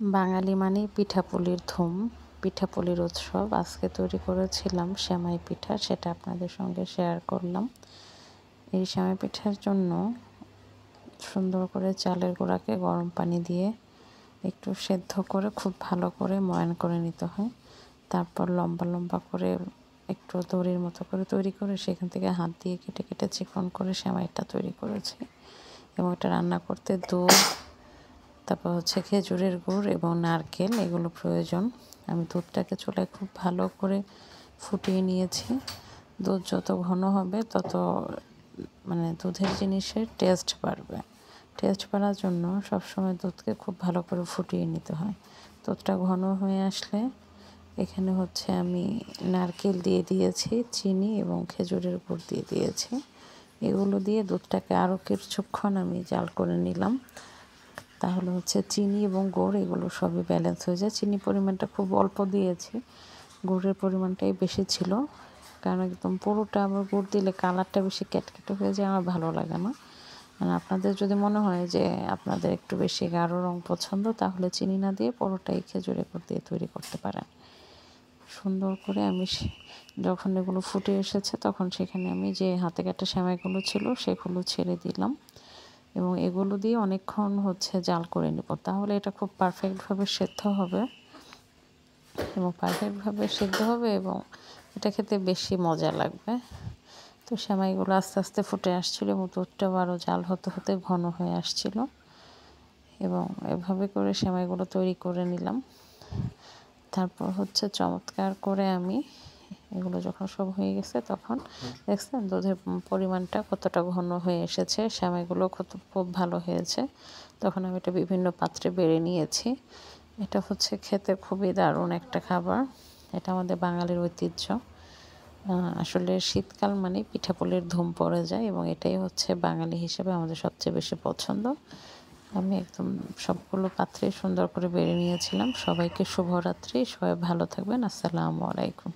বাঙালি মানেই পিঠাপুলির ধুম, পিঠাপুলির উৎসব। আজকে তৈরি করেছিলাম সেমাই পিঠা, সেটা আপনাদের সঙ্গে শেয়ার করলাম। এই সেমাই পিঠার জন্য সুন্দর করে চালের গুঁড়াকে গরম পানি দিয়ে একটু সেদ্ধ করে খুব ভালো করে ময়ান করে নিতে হয়। তারপর লম্বা লম্বা করে একটু দড়ির মতো করে তৈরি করে সেখান থেকে হাত দিয়ে কেটে কেটে চিকন করে সেমাইটা তৈরি করেছি। এবং এটা রান্না করতে দুধ, তারপর খেজুরের গুড় এবং নারকেল এগুলো প্রয়োজন। আমি দুধটাকে চুলায় খুব ভালো করে ফুটিয়ে নিয়েছি। দুধ যত ঘন হবে তত দুধের জিনিসের টেস্ট বাড়বে। টেস্ট বাড়ার জন্য সবসময় দুধকে খুব ভালো করে ফুটিয়ে নিতে হয়। দুধটা ঘন হয়ে আসলে এখানে আমি নারকেল দিয়ে দিয়েছি, চিনি এবং খেজুরের গুড় দিয়ে দিয়েছি। এগুলো দিয়ে দুধটাকে আরও কিছুক্ষণ আমি জাল করে নিলাম। তাহলে চিনি এবং গুড় এগুলো সবই ব্যালেন্স হয়ে যায়। চিনি পরিমাণটা খুব অল্প দিয়েছি, গুড়ের পরিমাণটাই বেশি ছিল, কারণ একদম পুরোটা আবার গুড় দিলে কালারটা বেশি ক্যাটকেটে হয়ে যায়, আমার ভালো লাগে না। আপনাদের যদি মনে হয় যে আপনাদের একটু বেশি গাঢ় রং পছন্দ, তাহলে চিনি না দিয়ে পুরোটাই খেজুরের গুড় দিয়ে তৈরি করতে পারেন। সুন্দর করে আমি যখন এগুলো ফুটে এসেছে তখন সেখানে আমি যে হাতে কাটা সেমাইগুলো ছিল সেগুলো ছেড়ে দিলাম এবং এগুলো দিয়ে অনেকক্ষণ জাল করে নেব। তাহলে এটা খুব পারফেক্টভাবে সেদ্ধ হবে এবং এটা খেতে বেশি মজা লাগবে। তো সেমাইগুলো আস্তে আস্তে ফুটে আসছিল এবং দুধটাও আরও জাল হতে হতে ঘন হয়ে আসছিল এবং এভাবে করে সেমাইগুলো তৈরি করে নিলাম। তারপর চমৎকার করে আমি এগুলো যখন সব হয়ে গেছে তখন দেখছেন দুধের পরিমাণটা কতটা ঘন হয়ে এসেছে, সেমাইগুলো খুব ভালো হয়েছে। তখন আমি এটা বিভিন্ন পাত্রে বেড়ে নিয়েছি। এটা খেতে খুবই দারুণ একটা খাবার। এটা আমাদের বাঙালির ঐতিহ্য। আসলে শীতকাল মানে পিঠাপুলির ধুম পড়ে যায় এবং এটাই বাঙালি হিসেবে আমাদের সবচেয়ে বেশি পছন্দ। আমি একদম সবগুলো পাত্রে সুন্দর করে বেড়ে নিয়েছিলাম। সবাইকে শুভরাত্রি, সবাই ভালো থাকবেন। আসসালামু আলাইকুম।